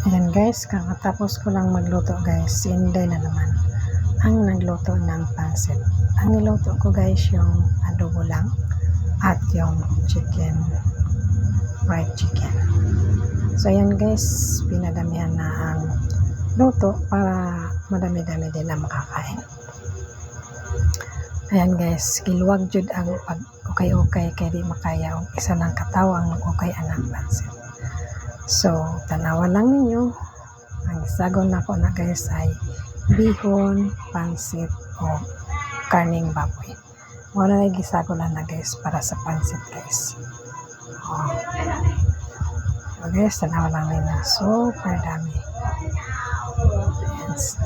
Ayan guys, kakatapos ko lang magluto guys. Si Inday na naman ang nagluto ng pansit. Ang niluto ko guys yung adobo lang at yung fried chicken. So ayan guys, pinadamihan na ang luto para madami-dami din na makakain. Ayan guys, kiluwag jud ang pag ukay-ukay kay di makaya og isa lang katawang mag-ukay anang pansit. So, tanawan lang ninyo. Ang isagon na ko na guys ay bihon, pansit, o karning baboy. Wala na gisagon na guys para sa pansit guys. So guys, tanawan lang ninyo. Super dami. Yes.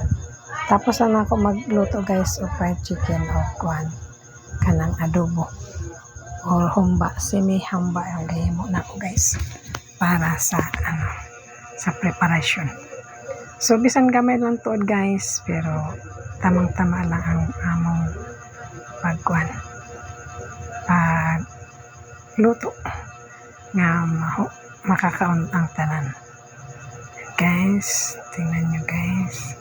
Tapos na ako magluto guys o fried chicken o kanang adobo o humba, semi-humba ang gahimo na ko guys para sa sa preparation. So bisan gamay lang tuod guys, pero tamang-tama lang ang among luto nga makakaon ang tanan. Guys, tingnan nyo guys.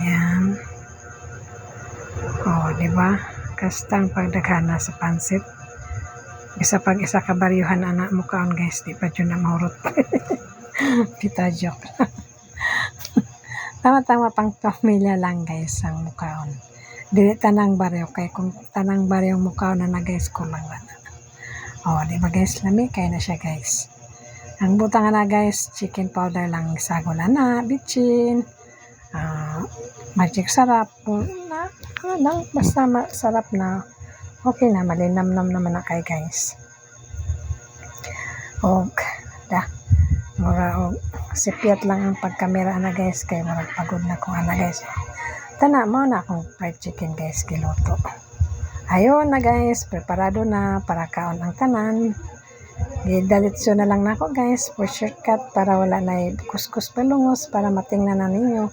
Yan. Diba? Kastang pagdaghana sa pansit. Bisa pag isa ka baryuhan anak mo kaon guys, di pa dyan na mahurot. Kita joke. Tama-tama pang pamilya lang guys ang mukaon. Dili tanang baryo, kay kung tanang baryo mukaon na guys, kulang na. Di ba guys, lami kay na siya guys. Ang butang na guys, chicken powder lang isago na bitchin. Magic sarap na basta masarap na. Okay na, malinamnam naman na kay guys. Sipiat lang ang pagkamera na guys, kay marag pagod na ko na guys. Tana mo na akong fried chicken guys giluto. Ayun na guys, preparado na para kaon ang tanan. Gidalitso na lang nako guys for shortcut para wala na kuskus palungos para matingnan na ninyo.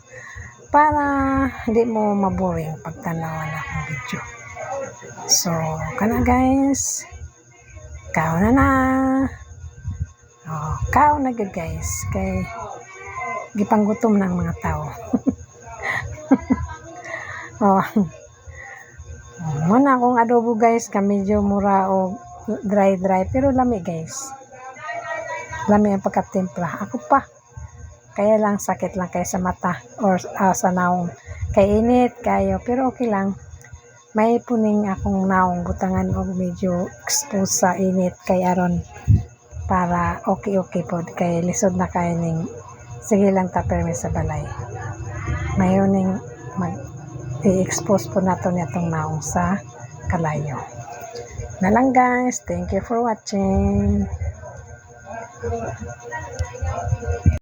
Para hindi mo maboring pagtanawan na akong video. So, kana guys. Kaon na. Kaon na good guys. Kay gipanggutom ng mga tao. Muna akong adobo guys, medyo mura o dry pero lami guys. Lami ang pagkatimpla. Ako pa. Kaya lang sakit lang kay sa mata or sa naong. Kay init kayo pero okay lang. May puning akong naong butangan o medyo exposed sa init kay aron para okay po kay lisod na kay ning sige lang ta permi sa balay. Mayon ning i-expose po nato nitong naong sa kalayo. Na lang guys, thank you for watching.